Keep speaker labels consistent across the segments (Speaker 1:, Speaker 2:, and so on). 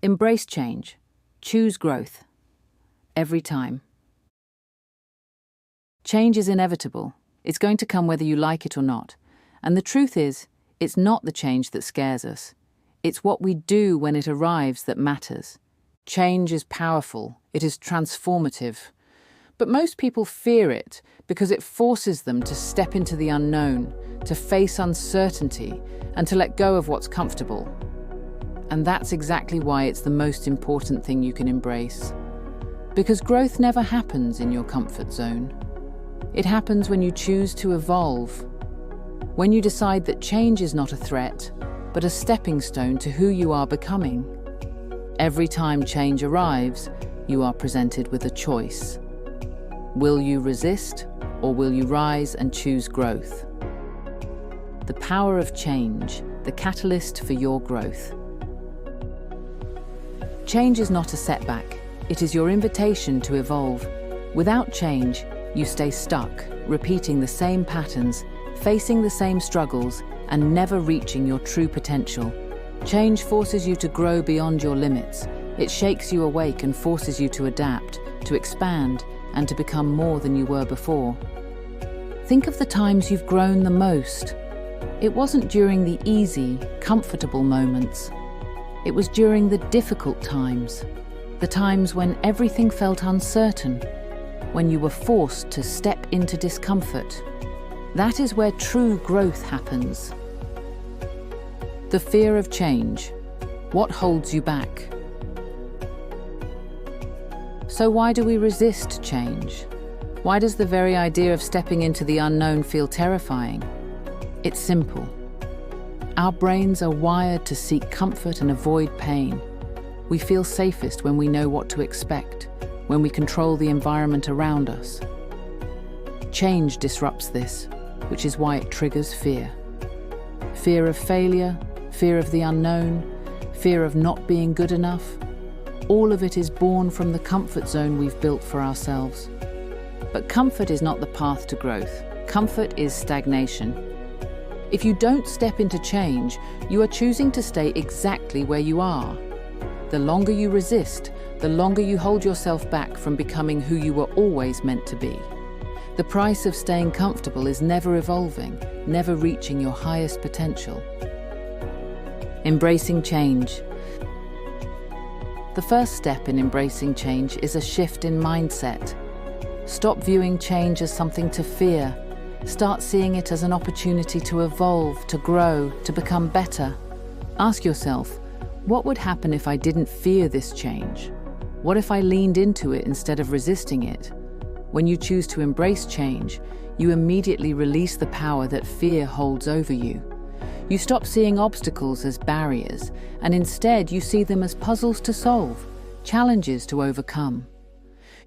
Speaker 1: Embrace change. Choose growth. Every time. Change is inevitable. It's going to come whether you like it or not. And the truth is, it's not the change that scares us. It's what we do when it arrives that matters. Change is powerful. It is transformative. But most people fear it because it forces them to step into the unknown, to face uncertainty, and to let go of what's comfortable. And that's exactly why it's the most important thing you can embrace. Because growth never happens in your comfort zone. It happens when you choose to evolve. When you decide that change is not a threat, but a stepping stone to who you are becoming. Every time change arrives, you are presented with a choice. Will you resist, or will you rise and choose growth? The power of change, the catalyst for your growth. Change is not a setback. It is your invitation to evolve. Without change, you stay stuck, repeating the same patterns, facing the same struggles, and never reaching your true potential. Change forces you to grow beyond your limits. It shakes you awake and forces you to adapt, to expand, and to become more than you were before. Think of the times you've grown the most. It wasn't during the easy, comfortable moments. It was during the difficult times, the times when everything felt uncertain, when you were forced to step into discomfort. That is where true growth happens. The fear of change. What holds you back? So why do we resist change? Why does the very idea of stepping into the unknown feel terrifying? It's simple. Our brains are wired to seek comfort and avoid pain. We feel safest when we know what to expect, when we control the environment around us. Change disrupts this, which is why it triggers fear. Fear of failure, fear of the unknown, fear of not being good enough. All of it is born from the comfort zone we've built for ourselves. But comfort is not the path to growth. Comfort is stagnation. If you don't step into change, you are choosing to stay exactly where you are. The longer you resist, the longer you hold yourself back from becoming who you were always meant to be. The price of staying comfortable is never evolving, never reaching your highest potential. Embracing change. The first step in embracing change is a shift in mindset. Stop viewing change as something to fear. Start seeing it as an opportunity to evolve, to grow, to become better. Ask yourself, what would happen if I didn't fear this change? What if I leaned into it instead of resisting it? When you choose to embrace change, you immediately release the power that fear holds over you. You stop seeing obstacles as barriers, and instead you see them as puzzles to solve, challenges to overcome.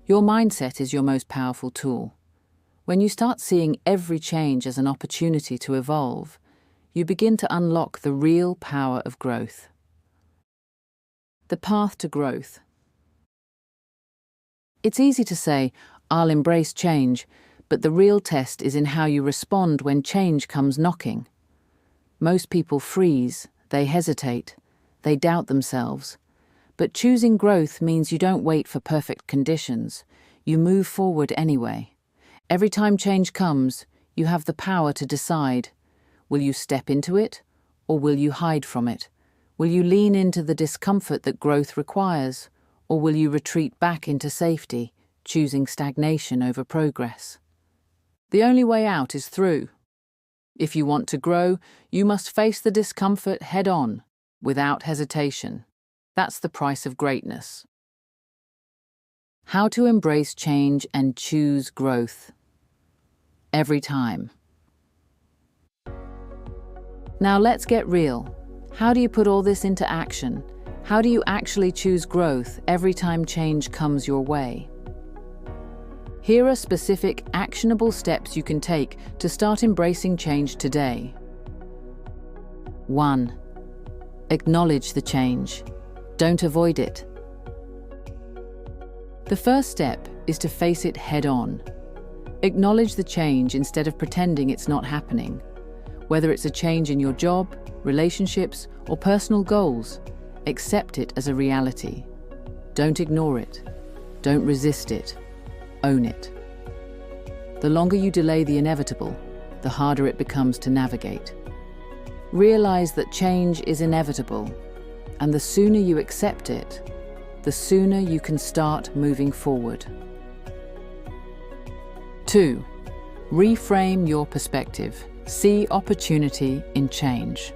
Speaker 1: Your mindset is your most powerful tool. When you start seeing every change as an opportunity to evolve, you begin to unlock the real power of growth. The path to growth. It's easy to say, I'll embrace change, but the real test is in how you respond when change comes knocking. Most people freeze, they hesitate, they doubt themselves. But choosing growth means you don't wait for perfect conditions. You move forward anyway. Every time change comes, you have the power to decide. Will you step into it, or will you hide from it? Will you lean into the discomfort that growth requires, or will you retreat back into safety, choosing stagnation over progress? The only way out is through. If you want to grow, you must face the discomfort head-on, without hesitation. That's the price of greatness. How to embrace change and choose growth. Every time. Now let's get real. How do you put all this into action? How do you actually choose growth every time change comes your way? Here are specific, actionable steps you can take to start embracing change today. 1. Acknowledge the change. Don't avoid it. The first step is to face it head-on. Acknowledge the change instead of pretending it's not happening. Whether it's a change in your job, relationships, or personal goals, Accept it as a reality. Don't ignore it. Don't resist it. Own it. The longer you delay the inevitable, the harder it becomes to navigate. Realize that change is inevitable, and the sooner you accept it, the sooner you can start moving forward. 2. Reframe your perspective. See opportunity in change.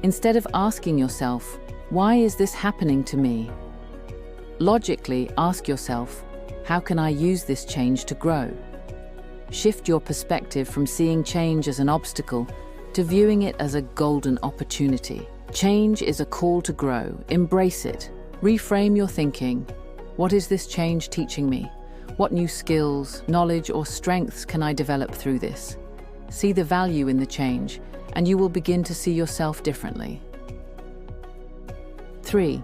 Speaker 1: Instead of asking yourself, "Why is this happening to me?" logically ask yourself, "How can I use this change to grow?" Shift your perspective from seeing change as an obstacle to viewing it as a golden opportunity. Change is a call to grow. Embrace it. Reframe your thinking. What is this change teaching me? What new skills, knowledge, or strengths can I develop through this? See the value in the change, and you will begin to see yourself differently. 3.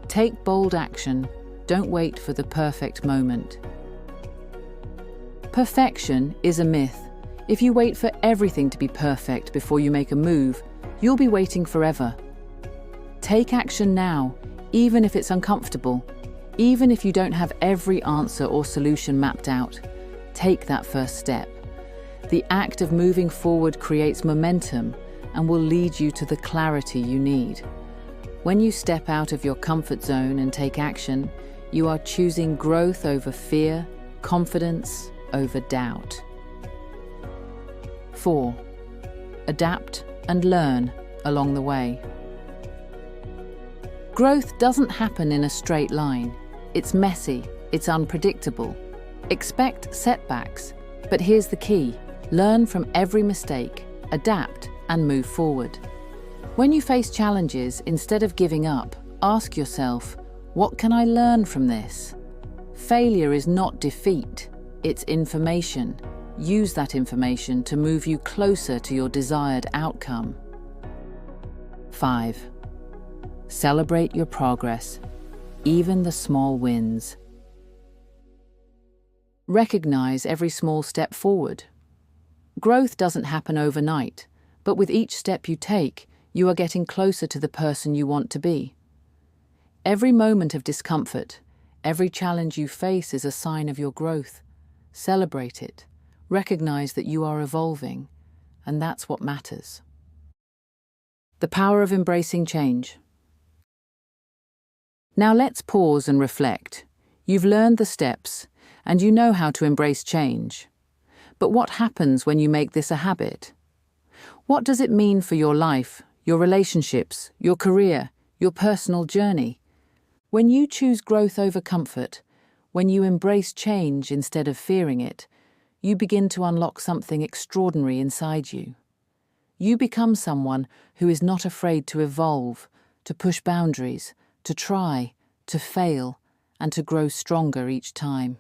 Speaker 1: Take bold action. Don't wait for the perfect moment. Perfection is a myth. If you wait for everything to be perfect before you make a move, you'll be waiting forever. Take action now, even if it's uncomfortable. Even if you don't have every answer or solution mapped out, take that first step. The act of moving forward creates momentum and will lead you to the clarity you need. When you step out of your comfort zone and take action, you are choosing growth over fear, confidence over doubt. 4. Adapt and learn along the way. Growth doesn't happen in a straight line. It's messy, it's unpredictable. Expect setbacks, but here's the key: learn from every mistake, adapt, and move forward. When you face challenges, instead of giving up, ask yourself, what can I learn from this? Failure is not defeat, it's information. Use that information to move you closer to your desired outcome. 5. Celebrate your progress, even the small wins. Recognize every small step forward. Growth doesn't happen overnight, but with each step you take, you are getting closer to the person you want to be. Every moment of discomfort, every challenge you face is a sign of your growth. Celebrate it. Recognize that you are evolving, and that's what matters. The power of embracing change. Now let's pause and reflect. You've learned the steps, and you know how to embrace change. But what happens when you make this a habit? What does it mean for your life, your relationships, your career, your personal journey? When you choose growth over comfort, when you embrace change instead of fearing it, you begin to unlock something extraordinary inside you. You become someone who is not afraid to evolve, to push boundaries, to try, to fail, and to grow stronger each time.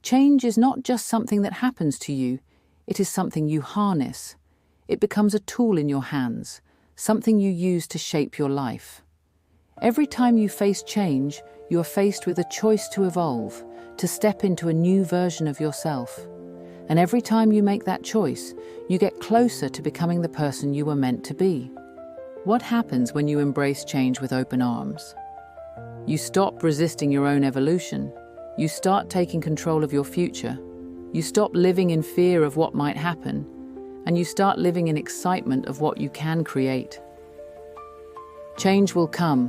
Speaker 1: Change is not just something that happens to you, it is something you harness. It becomes a tool in your hands, something you use to shape your life. Every time you face change, you are faced with a choice to evolve, to step into a new version of yourself. And every time you make that choice, you get closer to becoming the person you were meant to be. What happens when you embrace change with open arms? You stop resisting your own evolution. You start taking control of your future. You stop living in fear of what might happen, and you start living in excitement of what you can create. Change will come,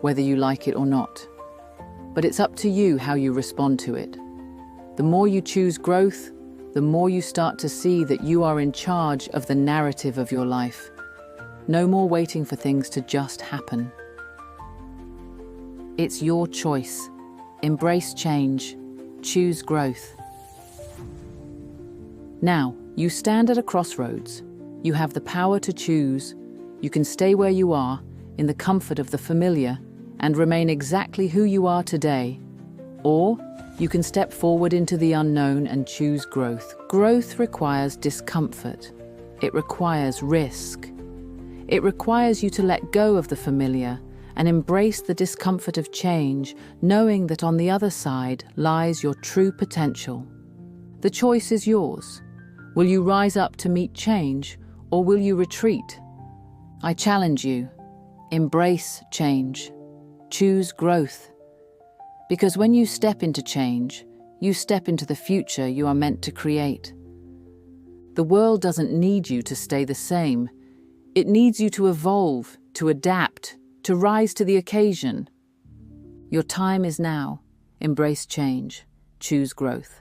Speaker 1: whether you like it or not. But it's up to you how you respond to it. The more you choose growth, the more you start to see that you are in charge of the narrative of your life. No more waiting for things to just happen. It's your choice. Embrace change. Choose growth. Now, you stand at a crossroads. You have the power to choose. You can stay where you are, in the comfort of the familiar, and remain exactly who you are today. Or you can step forward into the unknown and choose growth. Growth requires discomfort. It requires risk. It requires you to let go of the familiar and embrace the discomfort of change, knowing that on the other side lies your true potential. The choice is yours. Will you rise up to meet change, or will you retreat? I challenge you, embrace change, choose growth. Because when you step into change, you step into the future you are meant to create. The world doesn't need you to stay the same. It needs you to evolve, to adapt, to rise to the occasion. Your time is now. Embrace change. Choose growth.